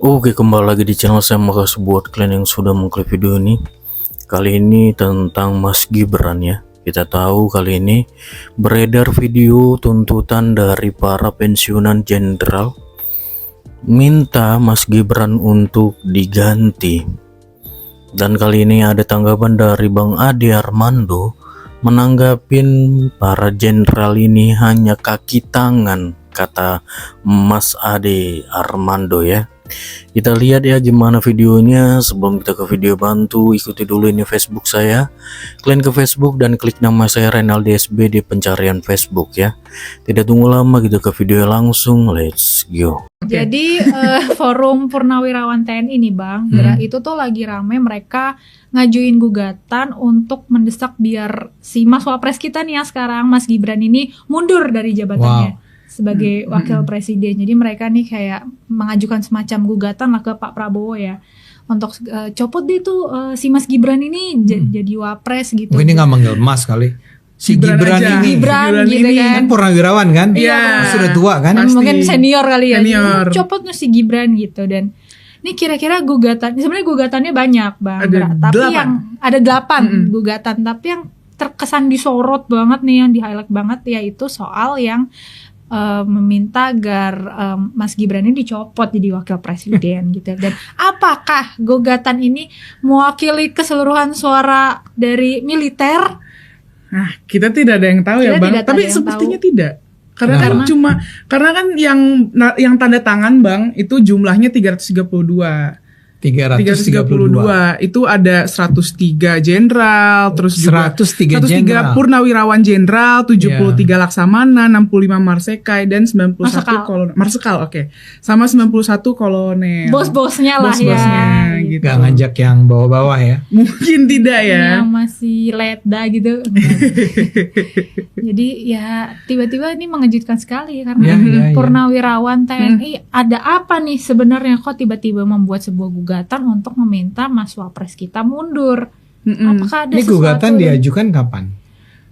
Oke, kembali lagi di channel saya. Makasih buat kalian yang sudah mengklik video ini. Kali ini tentang Mas Gibran ya. Kita tahu kali ini beredar video tuntutan dari para pensiunan jenderal minta Mas Gibran untuk diganti. Dan kali ini ada tanggapan dari Bang Ade Armando menanggapin para jenderal ini hanya kaki tangan, kata Mas Ade Armando ya. Kita lihat ya gimana videonya. Sebelum kita ke video, bantu ikuti dulu ini Facebook saya. Kalian ke Facebook dan klik nama saya Renaldi SB di pencarian Facebook ya. Tidak tunggu lama, gitu ke video langsung. Let's go. Jadi forum Purnawirawan TNI nih Bang, itu tuh lagi rame, mereka ngajuin gugatan untuk mendesak biar si Mas Wapres kita nih yang sekarang, Mas Gibran ini mundur dari jabatannya sebagai wakil presiden. Jadi mereka nih kayak mengajukan semacam gugatan lah ke Pak Prabowo ya, untuk copot deh tuh si Mas Gibran ini jadi wapres gitu. Ini nggak manggil Mas kali. Si Gibran ini gitu kan purnawirawan kan? Iya. Sudah tua kan? Mungkin senior kali ya. Senior. Copotnya si Gibran gitu. Dan ini kira-kira gugatan, sebenarnya gugatannya banyak Bang. Tapi 8. yang ada 8 gugatan, tapi yang terkesan disorot banget nih, yang di-highlight banget yaitu soal yang meminta agar Mas Gibran ini dicopot jadi wakil presiden gitu. Dan apakah gugatan ini mewakili keseluruhan suara dari militer? Nah, kita tidak ada yang tahu ya Bang, tapi sepertinya tidak. Karena kan yang tanda tangan Bang itu jumlahnya 332. 332 itu ada 103 jenderal, terus juga 103 purnawirawan jenderal, 73 laksamana, 65 marsekai dan 91 kolonel. Marsekal, oke. Sama 91 kolonel. Bos-bosnya lah ya. Gitu. Gak ngajak yang bawah-bawah ya? Mungkin tidak ya. Yang masih letda gitu. Jadi ya tiba-tiba ini mengejutkan sekali karena purnawirawan TNI ada apa nih sebenarnya, kok tiba-tiba membuat sebuah gugatan untuk meminta Mas Wapres kita mundur. Apakah ada ini gugatan diajukan kapan?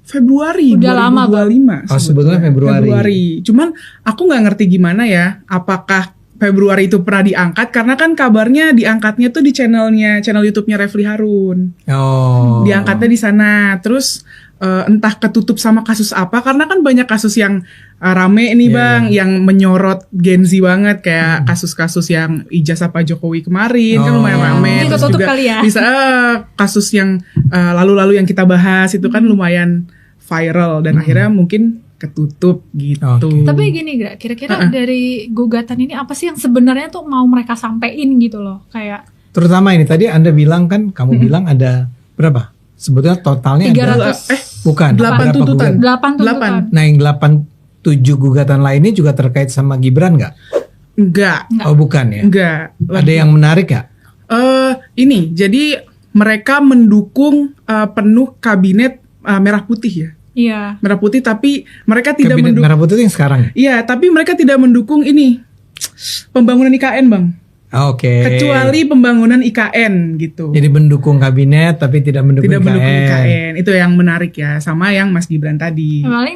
Februari udah 2025. Lama. Oh, sebetulnya Februari. Cuman aku nggak ngerti gimana ya, apakah Februari itu pernah diangkat, karena kan kabarnya diangkatnya tuh di channel YouTube-nya Refli Harun. Oh. Diangkatnya di sana. Terus entah ketutup sama kasus apa, karena kan banyak kasus yang rame nih Bang, yang menyorot Gen Z banget, kayak kasus-kasus yang ijazah Pak Jokowi kemarin kan lumayan rame. Terus juga kali ya. Bisa kasus yang lalu-lalu yang kita bahas itu kan lumayan viral dan akhirnya mungkin ketutup gitu. Tapi gini gak, kira-kira dari gugatan ini apa sih yang sebenarnya tuh mau mereka sampein gitu loh, kayak terutama ini tadi Anda bilang kan, kamu bilang ada berapa? Sebetulnya totalnya 300 bukan 8 tuntutan. 8 tuntutan. Nah, yang 7 gugatan lainnya juga terkait sama Gibran nggak? Enggak. Oh, bukan ya? Enggak. Ada yang menarik nggak? Ini jadi mereka mendukung penuh kabinet Merah Putih ya. Iya. Merah Putih, tapi mereka tidak Kabinet mendukung. Merah Putih itu yang sekarang. Iya, tapi mereka tidak mendukung ini pembangunan IKN Bang. Oke. Kecuali pembangunan IKN gitu. Jadi mendukung kabinet tapi tidak mendukung IKN. Itu yang menarik ya, sama yang Mas Gibran tadi. Paling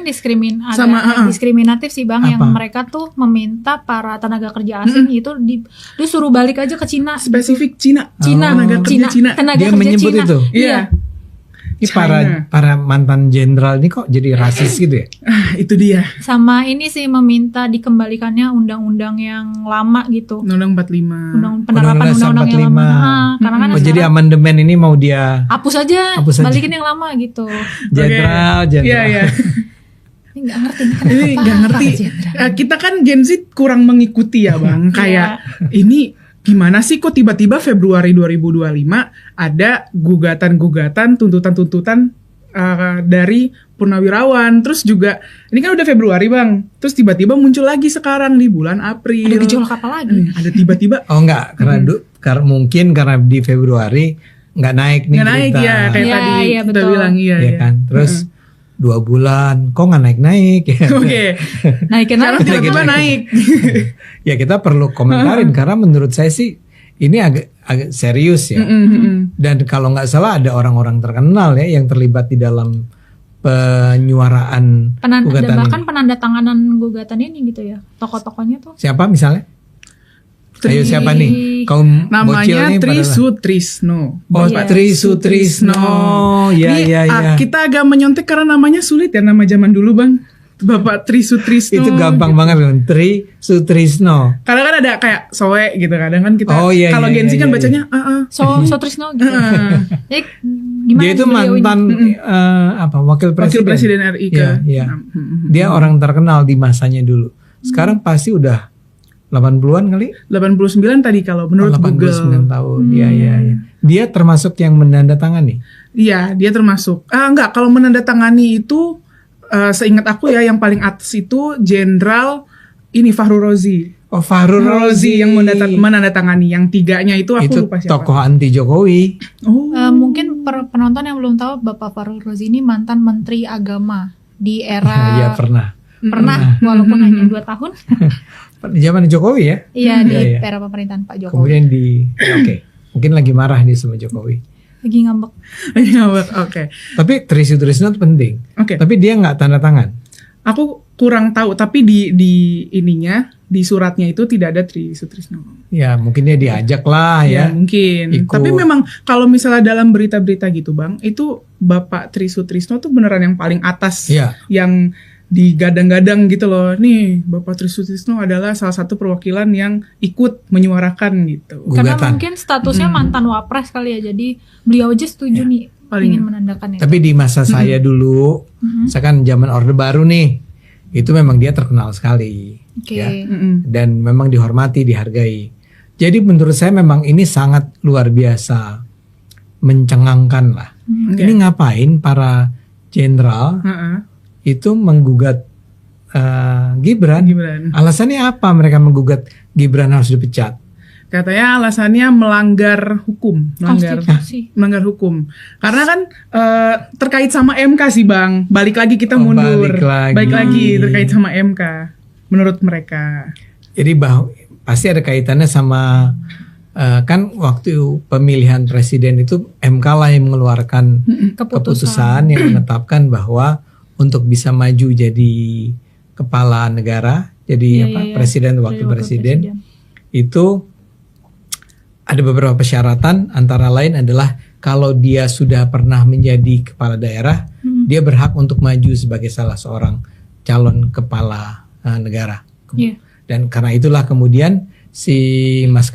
diskriminatif sih Bang. Yang mereka tuh meminta para tenaga kerja asing itu disuruh balik aja ke Cina. Spesifik Cina. Tenaga kerja Cina. Dia menyebut itu. Iya. Ini para mantan jenderal ini kok jadi rasis gitu ya? Itu dia. Sama ini sih meminta dikembalikannya undang-undang yang lama gitu. Undang 45. Penerapan undang-undang yang lama. Karena kan jadi amandemen ini mau dia hapus aja. Balikin yang lama gitu. Jenderal. Iya. Ini nggak ngerti. Ini nggak ngerti. Kita kan Gen Z kurang mengikuti ya Bang. Kayak ini gimana sih kok tiba-tiba Februari 2025 ada gugatan-gugatan, tuntutan-tuntutan dari purnawirawan. Terus juga ini kan udah Februari Bang, terus tiba-tiba muncul lagi sekarang di bulan April. Ada gejolak apa lagi? Ada tiba-tiba. Oh enggak, karena mungkin karena di Februari nggak naik nih. Nggak naik ya, kayak tadi kita bilang iya kan. Terus 2 bulan kok nggak naik ya. Oke. Naikin lagi tiba-tiba naik. Ya kita perlu komentarin karena menurut saya sih ini agak serius ya. Dan kalau nggak salah ada orang-orang terkenal ya yang terlibat di dalam penyuaraan gugatan bahkan penanda tanganan gugatan ini gitu ya. Tokoh-tokohnya tuh. Siapa misalnya? Ayo siapa nih? Kaum bocil Namanya nih Tri pada- Sutrisno. Oh, Iya. Tri Sutrisno. Ya, Ini, ya, ya. kita agak menyontek karena namanya sulit ya, nama zaman dulu Bang. Bapak Tri Sutrisno. Itu gampang banget kan, Tri Sutrisno. Kadang kan ada kayak Soe gitu, kadang kan kita Oh, iya, kalau iya, Gen Z iya, kan iya. bacanya Sotrisno gitu. Jadi gimana Dia itu beliau ini? mantan wakil Wakil presiden. Presiden RI ke Iya, iya. Dia orang terkenal di masanya dulu. Sekarang pasti udah 80-an kali. 89 tadi kalau menurut 89 Google. tahun. Iya, iya, iya. Dia termasuk yang menandatangani. Iya, dia termasuk. Enggak, kalau menandatangani itu seingat aku ya yang paling atas itu Jenderal ini Fahru Rozi. Oh, Fahru Rozi yang menandatangani. Yang tiganya itu aku itu lupa siapa. tokoh anti Jokowi. Oh. Mungkin penonton yang belum tahu Bapak Fahru Rozi ini mantan Menteri Agama di era Iya, pernah. pernah walaupun hanya 2 tahun. Di zaman Jokowi ya. Iya di Iya, iya. era pemerintahan Pak Jokowi. Kemudian oke. Mungkin lagi marah dia sama Jokowi. Lagi ngambek. Oke. Tapi Tri Sutrisno itu penting. Oke. Tapi dia nggak tanda tangan. Aku kurang tahu, tapi di ininya di suratnya itu tidak ada Tri Sutrisno. Ya mungkin dia diajak lah ya. Mungkin. Ikut. Tapi memang kalau misalnya dalam berita-berita gitu Bang, itu Bapak Tri Sutrisno tuh beneran yang paling atas, Iya. yang digadang-gadang gitu loh. Nih Bapak Tri Sutrisno adalah salah satu perwakilan yang ikut menyuarakan gitu. Karena Gugatan. mungkin statusnya mantan wapres kali ya. Jadi beliau aja setuju nih Paling- ingin menandakan itu. Tapi di masa saya dulu, saya kan zaman Orde Baru nih, itu memang dia terkenal sekali. Oke. Ya. Mm-mm. Dan memang dihormati, dihargai. Jadi menurut saya memang ini sangat luar biasa, mencengangkan lah. Ini ngapain para jenderal Heeh. itu menggugat Gibran? Gibran. Alasannya apa mereka menggugat Gibran harus dipecat? Katanya alasannya melanggar hukum, Konstitusi. melanggar hukum. Karena kan terkait sama MK sih Bang. Balik lagi kita Oh, mundur. balik lagi. Terkait sama MK. Menurut mereka. Jadi pasti ada kaitannya sama kan waktu pemilihan presiden itu MK lah yang mengeluarkan keputusan yang menetapkan bahwa untuk bisa maju jadi kepala negara, jadi Iya. presiden wakil presiden itu ada beberapa persyaratan, antara lain adalah kalau dia sudah pernah menjadi kepala daerah, dia berhak untuk maju sebagai salah seorang calon kepala negara. Iya. Dan karena itulah kemudian si Mas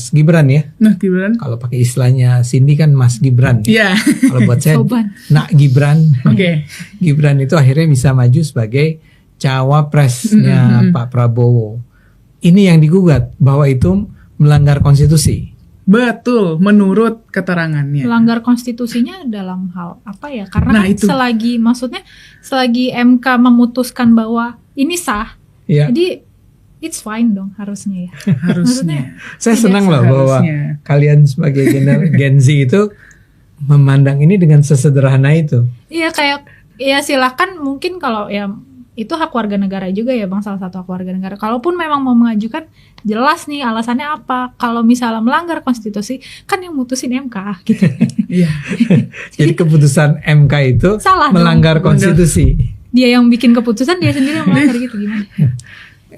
Gibran ya, Nah, Gibran. kalau pakai istilahnya Cindy kan Mas Gibran. Iya. Kalau buat saya Soban. Nak Gibran. Oke. Gibran itu akhirnya bisa maju sebagai cawapresnya Pak Prabowo. Ini yang digugat bahwa itu melanggar konstitusi. Betul, menurut keterangannya. Melanggar konstitusinya dalam hal apa ya? Karena Nah, kan itu. selagi MK memutuskan bahwa ini sah, Ya, jadi it's fine dong harusnya ya. Harusnya. saya senang loh bahwa Seharusnya. kalian sebagai Gen Z itu memandang ini dengan sesederhana itu. Iya kayak ya silakan mungkin kalau ya itu hak warga negara juga ya Bang, salah satu hak warga negara. Kalaupun memang mau mengajukan jelas nih alasannya apa. Kalau misalnya melanggar konstitusi kan yang mutusin MK gitu. Iya. Jadi keputusan MK itu Salah dong. melanggar konstitusi. Dia yang bikin keputusan dia sendiri yang melanggar gitu gimana?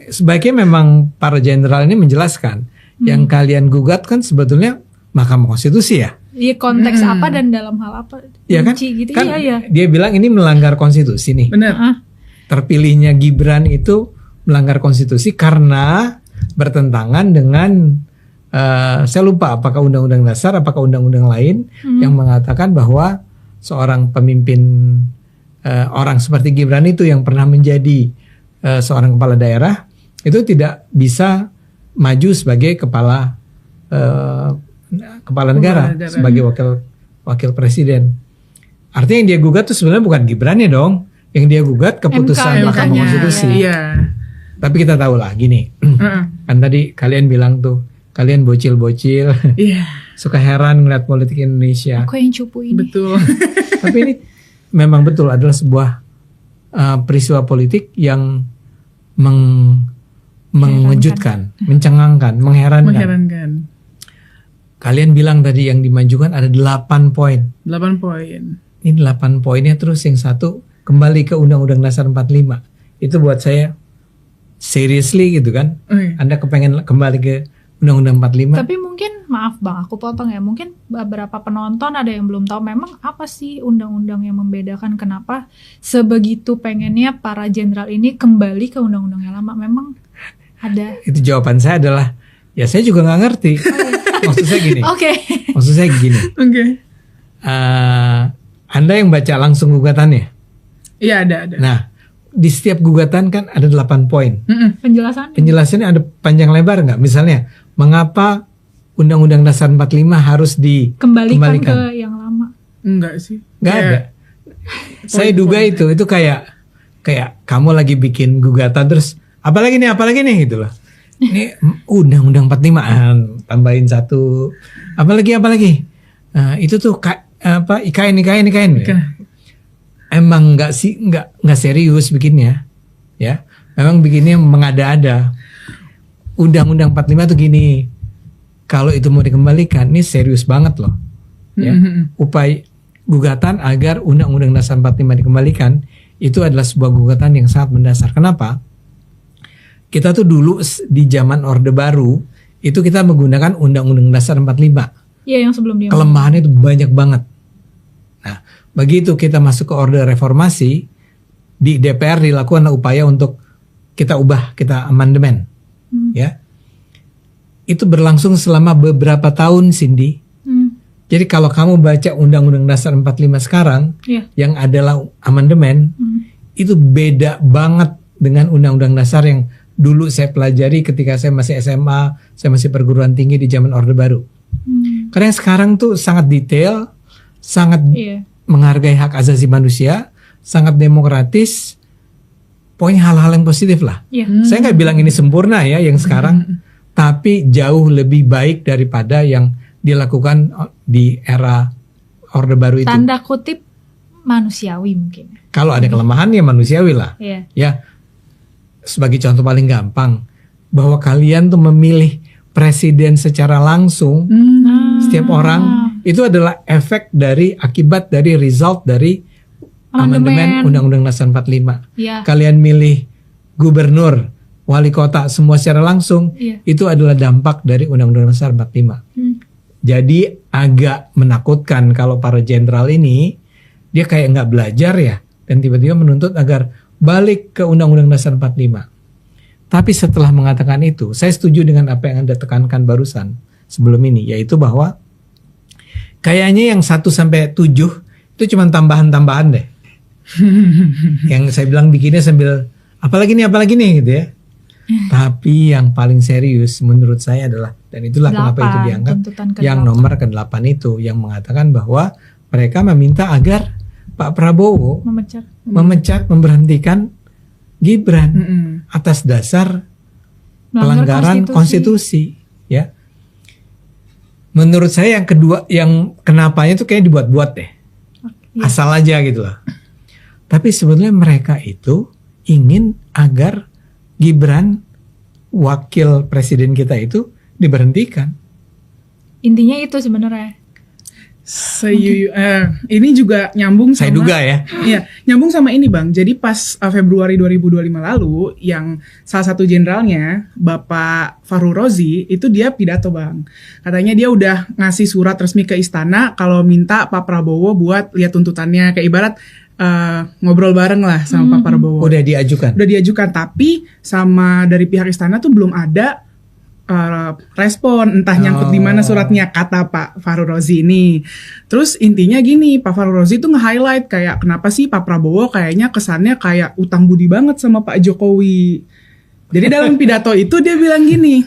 Sebaiknya memang para jenderal ini menjelaskan yang kalian gugat kan sebetulnya Mahkamah Konstitusi ya. Iya konteks apa dan dalam hal apa? Ya kan? Kunci gitu. Kan Iya. dia bilang ini melanggar konstitusi nih. Benar. Ah, Terpilihnya Gibran itu melanggar konstitusi karena bertentangan dengan saya lupa apakah undang-undang dasar apakah undang-undang lain yang mengatakan bahwa seorang pemimpin orang seperti Gibran itu yang pernah menjadi seorang kepala daerah itu tidak bisa maju sebagai kepala negara, negara. sebagai wakil presiden. Artinya yang dia gugat itu sebenarnya bukan Gibran ya dong, yang dia gugat keputusan MK-nya. Mahkamah Konstitusi. Iya. Tapi kita tahu lah gini, Heeh. kan tadi kalian bilang tuh, kalian bocil-bocil, Iya, suka heran ngeliat politik Indonesia. aku yang cupu ini. betul. Tapi ini memang betul adalah sebuah peristiwa politik yang mengejutkan, mencengangkan, mengherankan. Mengherankan. Kalian bilang tadi yang dimajukan ada 8 poin. 8 poin. Ini 8 poinnya terus yang satu kembali ke Undang-Undang Dasar 45. Itu buat saya seriously gitu kan. Oke. Anda kepengen kembali ke Undang-Undang 45. Tapi mungkin maaf Bang, aku potong ya. Mungkin beberapa penonton ada yang belum tahu memang apa sih undang-undang yang membedakan, kenapa sebegitu pengennya para jenderal ini kembali ke undang-undang yang lama. Memang ada. Itu jawaban saya adalah ya saya juga nggak ngerti. Maksud saya gini. Oke. Maksud saya gini. Oke. Anda yang baca langsung gugatannya. Iya ada. Nah, di setiap gugatan kan ada 8 poin. Penjelasan. Penjelasannya ada panjang lebar nggak? Misalnya, mengapa Undang-Undang Dasar 45 harus Kembalikan ke yang lama. Enggak sih. Nggak ada. Saya duga itu kayak kamu lagi bikin gugatan terus apalagi nih gitu loh. Ini Undang-Undang 45 tambahin satu. Apalagi. Itu tuh IKN. Emang nggak serius bikinnya, ya. Memang bikinnya mengada-ada. Undang-Undang 45 tuh gini, kalau itu mau dikembalikan, ini serius banget loh, ya. Upaya gugatan agar Undang-Undang Dasar 45 dikembalikan itu adalah sebuah gugatan yang sangat mendasar. Kenapa? Kita tuh dulu di zaman Orde Baru itu kita menggunakan Undang-Undang Dasar 45. Iya, yang sebelum dia. Kelemahannya itu banyak banget. Nah, begitu kita masuk ke Orde Reformasi, di DPR dilakukan upaya untuk kita amandemen, ya. Itu berlangsung selama beberapa tahun, Cindy. Jadi kalau kamu baca Undang-Undang Dasar 45 sekarang, yang adalah amandemen, itu beda banget dengan Undang-Undang Dasar yang dulu saya pelajari ketika saya masih SMA, saya masih perguruan tinggi di zaman Orde Baru. Karena yang sekarang tuh sangat detail, sangat menghargai hak asasi manusia, sangat demokratis, pokoknya hal-hal yang positif lah. Saya nggak bilang ini sempurna ya yang sekarang, tapi jauh lebih baik daripada yang dilakukan di era Orde Baru itu. Tanda kutip manusiawi mungkin. Kalau ada kelemahan ya manusiawi lah. Ya, sebagai contoh paling gampang, bahwa kalian tuh memilih presiden secara langsung, setiap orang itu adalah efek dari akibat dari result dari amandemen Undang-Undang Dasar 45. Kalian milih gubernur, wali kota semua secara langsung, itu adalah dampak dari Undang-Undang Dasar 45. Jadi agak menakutkan kalau para jenderal ini dia kayak nggak belajar ya, dan tiba-tiba menuntut agar balik ke Undang-Undang Dasar 45. Tapi setelah mengatakan itu, saya setuju dengan apa yang Anda tekankan barusan sebelum ini, yaitu bahwa kayaknya yang 1 sampai 7 itu cuma tambahan-tambahan deh. Yang saya bilang bikinnya sambil apalagi nih gitu ya. Tapi yang paling serius menurut saya adalah, dan itulah kenapa itu dianggap yang nomor ke-8 itu, yang mengatakan bahwa mereka meminta agar Pak Prabowo memecat, memberhentikan Gibran atas dasar pelanggaran konstitusi, ya. Menurut saya yang kedua, yang kenapanya itu kayak dibuat-buat deh, asal aja gitu loh. Tapi sebetulnya mereka itu ingin agar Gibran, wakil presiden kita itu, diberhentikan. Intinya itu sebenarnya. Ini juga nyambung sama, saya duga ya. Iya, nyambung sama ini Bang. Jadi pas Februari 2025 lalu, yang salah satu jenderalnya, Bapak Fahru Rozi, itu dia pidato Bang. Katanya dia udah ngasih surat resmi ke istana kalau minta Pak Prabowo buat lihat tuntutannya, kayak ibarat ngobrol bareng lah sama Pak Prabowo. Udah diajukan, tapi sama dari pihak istana tuh belum ada respon, entah nyangkut di mana suratnya, kata Pak Fahru Rozi ini. Terus intinya gini, Pak Fahru Rozi itu nge-highlight kayak kenapa sih Pak Prabowo kayaknya kesannya kayak utang budi banget sama Pak Jokowi. Jadi dalam pidato itu dia bilang gini,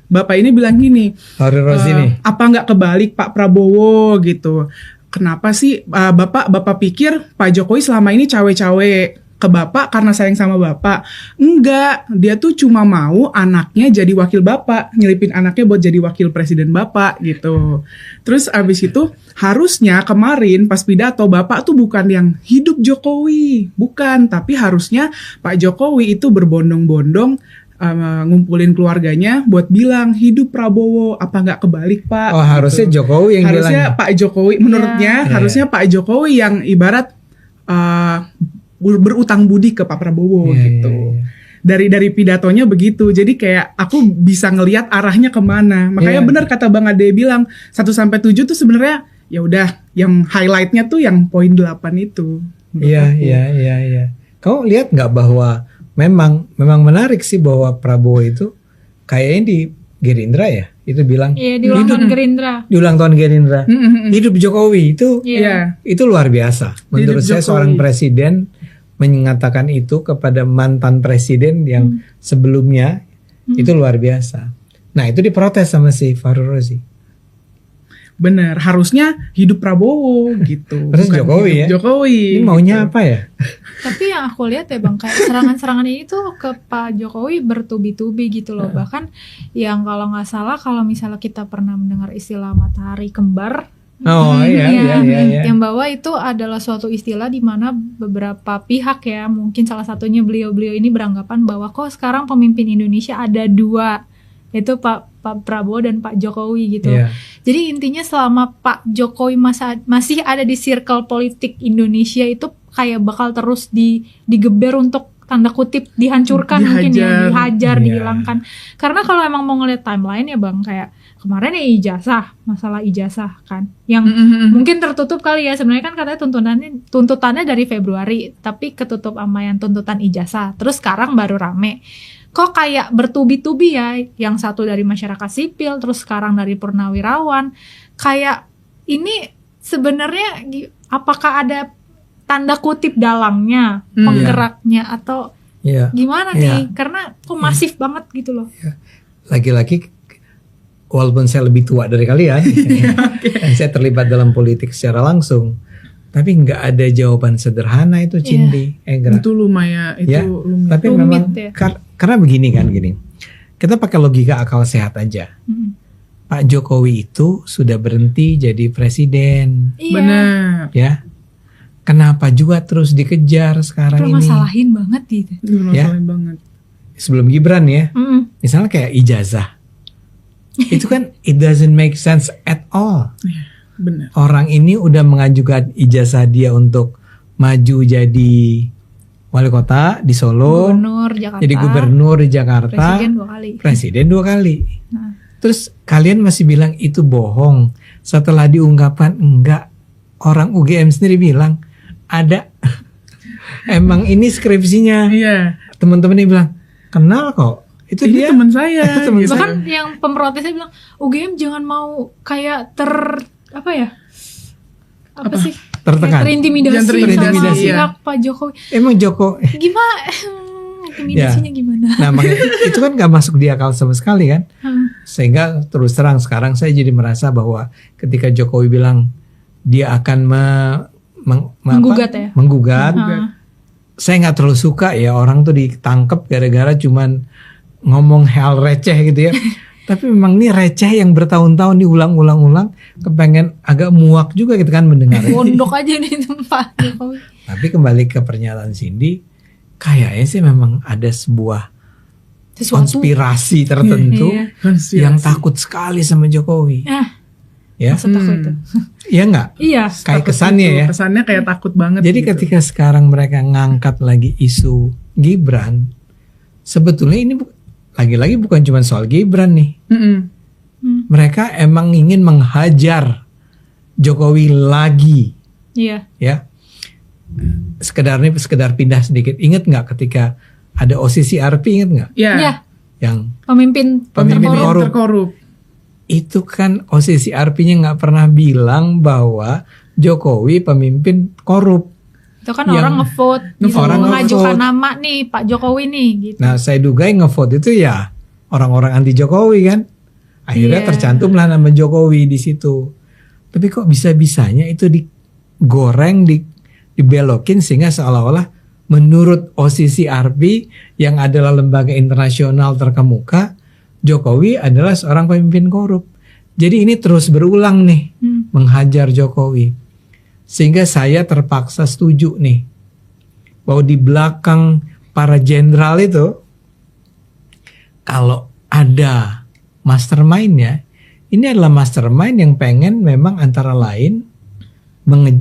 Bapak ini bilang gini, Fahru Rozi nih, apa nggak kebalik Pak Prabowo gitu? Kenapa sih Bapak pikir Pak Jokowi selama ini cawe-cawe ke Bapak karena sayang sama Bapak? Enggak, dia tuh cuma mau anaknya jadi wakil Bapak, nyelipin anaknya buat jadi wakil presiden Bapak gitu. Terus abis itu harusnya kemarin pas pidato Bapak tuh bukan yang hidup Jokowi, bukan, tapi harusnya Pak Jokowi itu berbondong-bondong ngumpulin keluarganya buat bilang hidup Prabowo, apa nggak kebalik Pak? Oh, harusnya gitu. Jokowi yang harusnya bilang. Pak Jokowi menurutnya harusnya Pak Jokowi yang ibarat berutang budi ke Pak Prabowo gitu. dari pidatonya begitu. Jadi kayak aku bisa ngelihat arahnya kemana. Makanya Iya. benar kata Bang Ade bilang 1-7 tuh sebenarnya ya udah yang highlightnya tuh yang poin 8 itu. menurut Iya, aku. iya. Kamu lihat nggak bahwa memang menarik sih bahwa Prabowo itu kayaknya di Gerindra ya, itu bilang Iya, di ulang tahun Gerindra. di ulang tahun Gerindra hidup Jokowi itu Iya. itu luar biasa. Menurut Hidup saya Jokowi. seorang presiden mengatakan itu kepada mantan presiden yang sebelumnya itu luar biasa. Nah itu diprotes sama si Fahru Rozi. Bener, harusnya hidup Prabowo gitu. Terus bukan Jokowi hidup ya? Jokowi. Ini maunya gitu. apa ya? Tapi yang aku lihat ya Bang, kayak serangan-serangan ini tuh ke Pak Jokowi bertubi-tubi gitu loh. Bahkan yang kalau nggak salah, kalau misalnya kita pernah mendengar istilah matahari kembar, Oh iya. yang bahwa itu adalah suatu istilah di mana beberapa pihak ya, mungkin salah satunya beliau-beliau ini beranggapan bahwa kok sekarang pemimpin Indonesia ada dua, yaitu Pak Prabowo dan Pak Jokowi gitu. Iya. Jadi intinya selama Pak Jokowi masih ada di circle politik Indonesia itu kayak bakal terus digeber untuk tanda kutip dihancurkan, mungkin ya, dihajar, Iya. dihilangkan. Karena kalau emang mau ngeliat timeline ya Bang, kayak kemarin ya masalah ijazah kan, yang mungkin tertutup kali ya, sebenarnya kan katanya tuntutannya dari Februari, tapi ketutup sama yang tuntutan ijazah. Terus sekarang baru rame. Kok kayak bertubi-tubi ya, yang satu dari masyarakat sipil, terus sekarang dari Purnawirawan. Kayak ini sebenarnya apakah ada tanda kutip dalangnya, penggeraknya, atau Iya. gimana nih? Karena kok masif banget gitu loh. Lagi-lagi walaupun saya lebih tua dari kalian dan saya terlibat dalam politik secara langsung, tapi nggak ada jawaban sederhana itu Cindy. Itu lumayan, itu Ya, lumayan. tapi Rumit memang ya. karena begini kan gini. Kita pakai logika akal sehat aja. Pak Jokowi itu sudah berhenti jadi presiden, Iya. Benar. ya. Kenapa juga terus dikejar sekarang ini? Permasalahin banget gitu. Masalahin banget. Sebelum Gibran ya, Mm-mm. misalnya kayak ijazah. Itu kan it doesn't make sense at all. Benar. Orang ini udah mengajukan ijazah dia untuk maju jadi wali kota di Solo, Gubernur Jakarta. jadi gubernur di Jakarta, Presiden 2 kali. Nah. Terus kalian masih bilang itu bohong. Setelah diungkapkan enggak, orang UGM sendiri bilang ada. Emang ini skripsinya. Iya. Teman-teman ini bilang kenal kok. Itu Ini dia teman saya. Teman gitu. saya. Bahkan yang pemprotesnya bilang UGM jangan mau kayak apa ya? Apa sih? tertekan. Kayak terintimidasi, Jangan terintimidasi, sama iya. pihak Pak Jokowi. Emang Joko Gimana? Intimidasinya gimana? Nah makanya itu kan gak masuk di akal sama sekali kan. Sehingga terus terang sekarang saya jadi merasa bahwa ketika Jokowi bilang dia akan Menggugat ya? menggugat, saya nggak terlalu suka ya orang tuh ditangkap gara-gara cuman ngomong hal receh gitu ya. Tapi memang ini receh yang bertahun-tahun diulang-ulang-ulang, kepengen agak muak juga gitu kan mendengar. Pondok aja nih Pak Jokowi. Tapi kembali ke pernyataan Cindy, kayaknya sih memang ada sebuah Sesuatu. konspirasi tertentu Iya. Konspirasi. yang takut sekali sama Jokowi. Ya, Maksud aku itu. iya nggak? Iya. Kayak Takut kesannya itu. ya. Kesannya kayak takut banget. Jadi gitu. ketika sekarang mereka ngangkat lagi isu Gibran, sebetulnya ini lagi-lagi bukan cuma soal Gibran nih. Mereka emang ingin menghajar Jokowi lagi, Iya. ya. Sekedar pindah sedikit. Ingat nggak ketika ada OSIS RP, ingat nggak? Ya. Iya. Yang Pemimpin korup. Terkorup. itu kan OSIS RP-nya nggak pernah bilang bahwa Jokowi pemimpin korup. Itu kan Yang- orang ngevote, gitu, orang mengajukan ngevote. nama nih Pak Jokowi nih gitu. Nah, saya duga yang ngevote itu ya orang-orang anti Jokowi kan. Akhirnya Iya. tercantumlah nama Jokowi di situ. Tapi kok bisa-bisanya itu digoreng, dibelokin sehingga seolah-olah menurut OSIS RP yang adalah lembaga internasional terkemuka, Jokowi adalah seorang pemimpin korup. Jadi ini terus berulang nih, menghajar Jokowi. Sehingga saya terpaksa setuju nih, bahwa di belakang para jenderal itu, kalau ada mastermind-nya, ini adalah mastermind yang pengen memang antara lain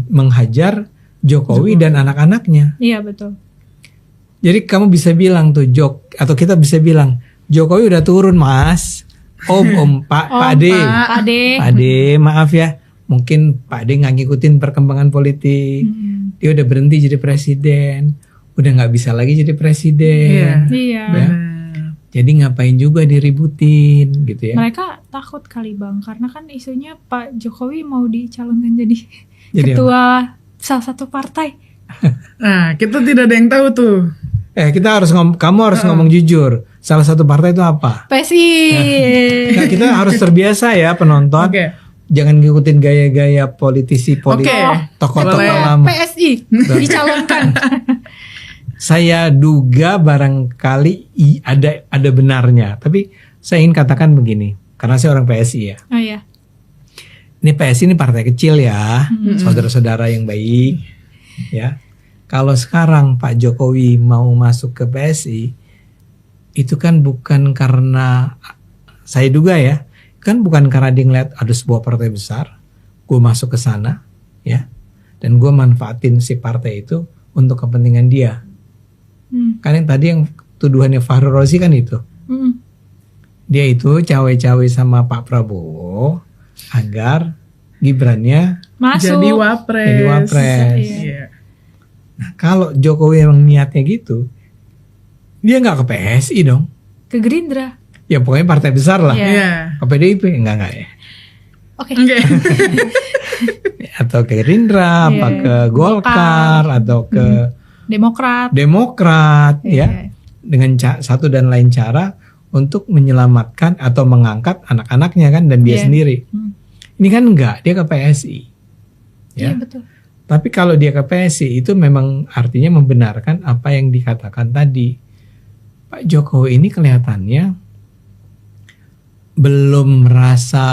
menghajar Jokowi dan anak-anaknya. Iya betul. Jadi kamu bisa bilang tuh atau kita bisa bilang Jokowi udah turun mas, Pak Ade, Pak Ade, maaf ya, mungkin Pak Ade nggak ngikutin perkembangan politik, dia udah berhenti jadi presiden, udah nggak bisa lagi jadi presiden, Iya. ya. Jadi ngapain juga diributin gitu ya? Mereka takut kali Bang, karena kan isunya Pak Jokowi mau dicalonkan jadi Jadi ketua salah satu partai. Nah, kita tidak ada yang tahu tuh. Kita harus kamu harus ngomong jujur. Salah satu partai itu apa? PSI. Nah, kita harus terbiasa ya penonton. Oke. Jangan ngikutin gaya-gaya politisi Oke. tokoh-tokoh Boleh. lama. PSI dicalonkan. Saya duga barangkali ada benarnya, tapi saya ingin katakan begini, karena saya orang PSI ya. Oh iya. Ini PSI ini partai kecil ya, saudara-saudara yang baik, ya. Kalau sekarang Pak Jokowi mau masuk ke PSI, itu kan bukan karena saya duga ya, kan bukan karena dia ngeliat ada sebuah partai besar, gue masuk ke sana, ya, dan gue manfaatin si partai itu untuk kepentingan dia. Kan yang tadi yang tuduhannya Fahru Rozi kan itu. Dia itu cawe-cawe sama Pak Prabowo agar Gibrannya Masuk. Jadi wapres. jadi wapres. Iya. Nah, kalau Jokowi emang niatnya gitu, dia nggak ke PSI dong. Ke Gerindra. Ya pokoknya partai besar lah. Iya. Iya. Ke PDIP enggak ya. Oke. Oke. Atau ke Gerindra, apa Iya. ke Golkar, atau ke Demokrat. Demokrat, ya. Iya. Dengan satu dan lain cara untuk menyelamatkan atau mengangkat anak-anaknya kan dan dia Iya. sendiri. Ini kan enggak, dia ke PSI. Iya Ya. betul. Tapi kalau dia ke PSI itu memang artinya membenarkan apa yang dikatakan tadi. Pak Jokowi ini kelihatannya belum merasa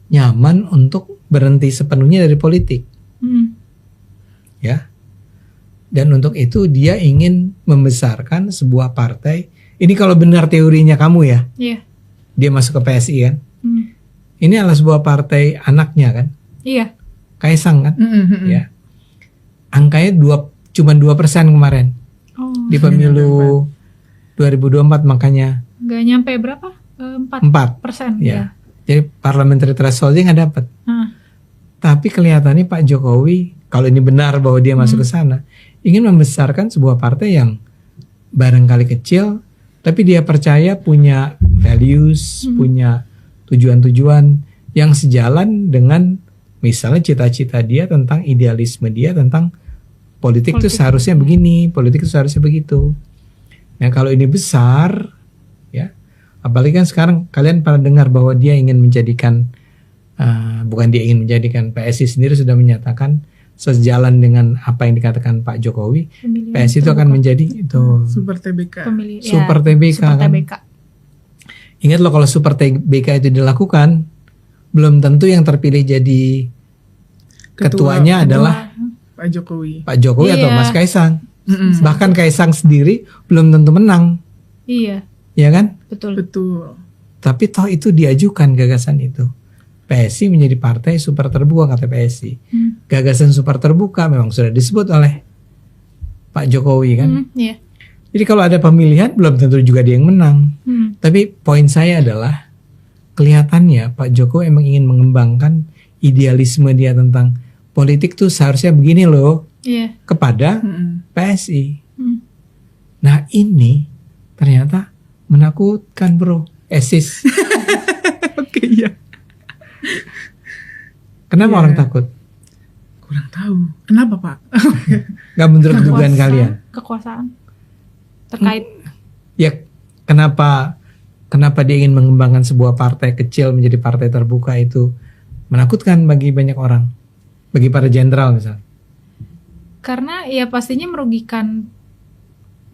nyaman untuk berhenti sepenuhnya dari politik. Ya. Dan untuk itu dia ingin membesarkan sebuah partai. Ini kalau benar teorinya kamu ya, Iya. dia masuk ke PSI kan. Hmm. Ini adalah sebuah partai anaknya kan, Iya. Kaisang kan. Ya. Angkanya cuma 2% kemarin Oh. di pemilu 2024, makanya Gak nyampe berapa? 4. 4%. Ya. Jadi parliamentary thresholdnya nggak dapat. Nah, Tapi kelihatannya Pak Jokowi, kalau ini benar bahwa dia masuk ke sana, ingin membesarkan sebuah partai yang barangkali kecil, tapi dia percaya punya values, punya tujuan-tujuan yang sejalan dengan misalnya cita-cita dia tentang idealisme dia tentang politik itu seharusnya begini, politik itu seharusnya begitu. Nah kalau ini besar, ya, apalagi kan sekarang kalian pernah dengar bahwa dia ingin menjadikan bukan dia ingin menjadikan PSI sendiri sudah menyatakan sejalan dengan apa yang dikatakan Pak Jokowi, pemilihan PSI itu akan terbuka. menjadi itu Super TBK. Super TBK Super kan. TBK. Ingat loh kalau Super TBK itu dilakukan, belum tentu yang terpilih jadi ketuanya adalah Pak Jokowi. Pak Jokowi atau Iya. Mas Kaisang. Mm-mm. Bahkan Kaisang sendiri belum tentu menang, Iya, ya kan? betul. Betul. Tapi toh itu diajukan gagasan itu. PSI menjadi partai super terbuka kata PSI. Gagasan super terbuka memang sudah disebut oleh Pak Jokowi kan. Iya. Jadi kalau ada pemilihan belum tentu juga dia yang menang. Tapi poin saya adalah kelihatannya Pak Jokowi emang ingin mengembangkan idealisme dia tentang politik tuh seharusnya begini loh Iya. kepada Mm-mm. PSI. Hmm. Nah ini ternyata menakutkan bro. Esis. Oke, iya. Kenapa Iya. orang takut? Kurang tahu. Kenapa, Pak? Gak menurut dugaan kalian? Kekuasaan. Terkait. Ya kenapa dia ingin mengembangkan sebuah partai kecil menjadi partai terbuka itu menakutkan bagi banyak orang, bagi para jenderal misalnya. Karena ya pastinya merugikan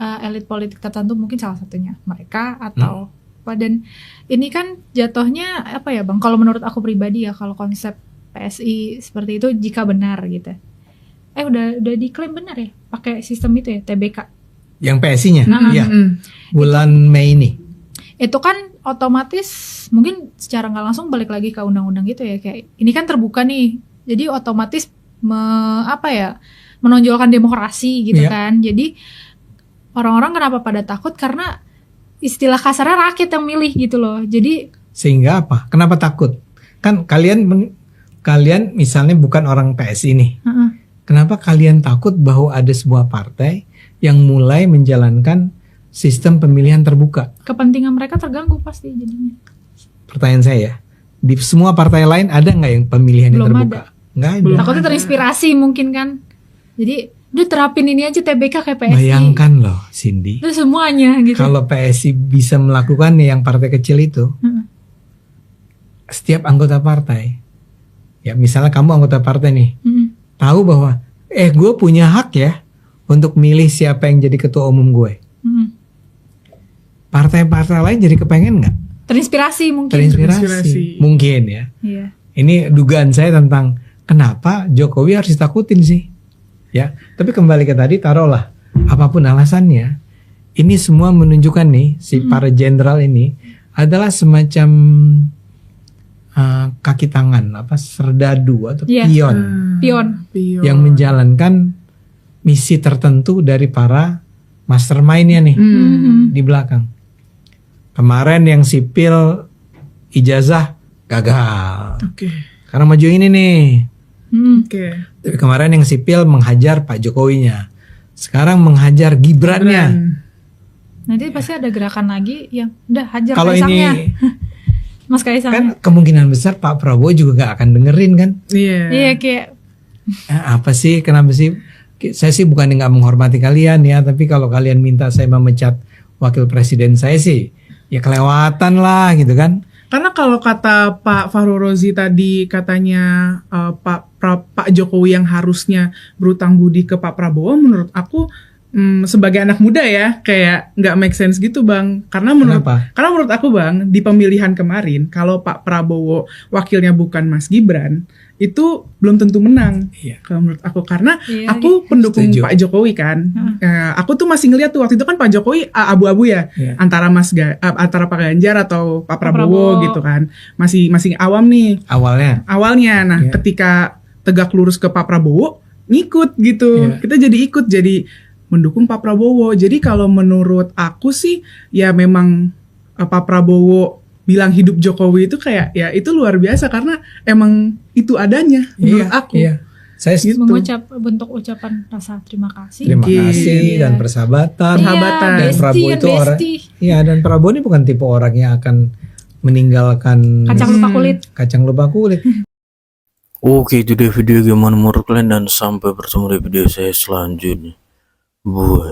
elit politik tertentu, mungkin salah satunya mereka atau apa. Dan ini kan jatuhnya apa ya Bang, kalau menurut aku pribadi ya, kalau konsep PSI seperti itu jika benar gitu, udah diklaim benar ya pakai sistem itu ya TBK, Yang PSI-nya, ya Mm-mm. bulan Mei ini. itu kan otomatis mungkin secara nggak langsung balik lagi ke undang-undang gitu ya, kayak ini kan terbuka nih, jadi otomatis menonjolkan demokrasi gitu Iya. kan. Jadi orang-orang kenapa pada takut karena istilah kasarnya rakyat yang milih gitu loh. Jadi Sehingga apa? Kenapa takut? Kan kalian misalnya bukan orang PSI nih. Kenapa kalian takut bahwa ada sebuah partai yang mulai menjalankan sistem pemilihan terbuka? kepentingan mereka terganggu pasti jadinya. Pertanyaan saya, di semua partai lain ada nggak yang pemilihannya Belum terbuka? Nggak ada. Belum. Takutnya terinspirasi mungkin kan. Jadi udah terapin ini aja TBK kayak PSI. Bayangkan loh, Cindy. Itu semuanya gitu. Kalau PSI bisa melakukannya yang partai kecil itu, Heeh. setiap anggota partai, ya misalnya kamu anggota partai nih, tahu bahwa gue punya hak ya untuk milih siapa yang jadi ketua umum gue. Partai-partai lain jadi kepengen nggak? Terinspirasi mungkin. Terinspirasi. Mungkin ya. Iya. Ini dugaan saya tentang kenapa Jokowi harus ditakutin sih. Ya, tapi kembali ke tadi, taruhlah apapun alasannya, ini semua menunjukkan nih si para jenderal ini adalah semacam kaki tangan, serdadu atau Iya. pion Pion. yang menjalankan misi tertentu dari para mastermind-nya nih di belakang. Kemarin yang sipil ijazah gagal. Oke. Karena maju ini nih. Oke. Tapi kemarin yang sipil menghajar Pak Jokowinya. Sekarang menghajar Gibrannya. Nanti pasti ada gerakan lagi yang udah hajar Kalau Kaisangnya. ini Mas Kaisang. kan kemungkinan besar Pak Prabowo juga gak akan dengerin kan. Iya. Iya kayak Apa sih, kenapa sih? Saya sih bukan nggak menghormati kalian ya, tapi kalau kalian minta saya memecat wakil presiden saya sih, ya kelewatan lah gitu kan. Karena kalau kata Pak Fahru Rozi tadi katanya Pak Jokowi yang harusnya berutang budi ke Pak Prabowo, menurut aku sebagai anak muda ya kayak nggak make sense gitu Bang. Karena menurut aku Bang, di pemilihan kemarin kalau Pak Prabowo wakilnya bukan Mas Gibran, itu belum tentu menang. Iya. Kalau menurut aku, karena Iya, aku pendukung Setuju. Pak Jokowi kan. Aku tuh masih ngeliat tuh waktu itu kan Pak Jokowi abu-abu ya, Iya. antara antara Pak Ganjar atau Pak Prabowo. Prabowo gitu kan. Masih awam nih Awalnya. Nah, Iya. ketika tegak lurus ke Pak Prabowo, ngikut gitu. Iya. Kita jadi ikut, jadi mendukung Pak Prabowo. Jadi kalau menurut aku sih, ya memang Pak Prabowo bilang hidup Jokowi itu kayak, ya itu luar biasa. Karena emang itu adanya menurut aku. Iya. Saya Gitu. bentuk ucapan rasa terima kasih. terima Mungkin. kasih Iya. dan persahabatan. Persahabatan. Iya, Dan Prabowo bestie, itu orang, bestie. iya, dan Prabowo ini bukan tipe orang yang akan meninggalkan Kacang lupa kulit. kacang lupa kulit. Oke, itu dia video gimana menurut kalian, dan sampai bertemu di video saya selanjutnya. Bye.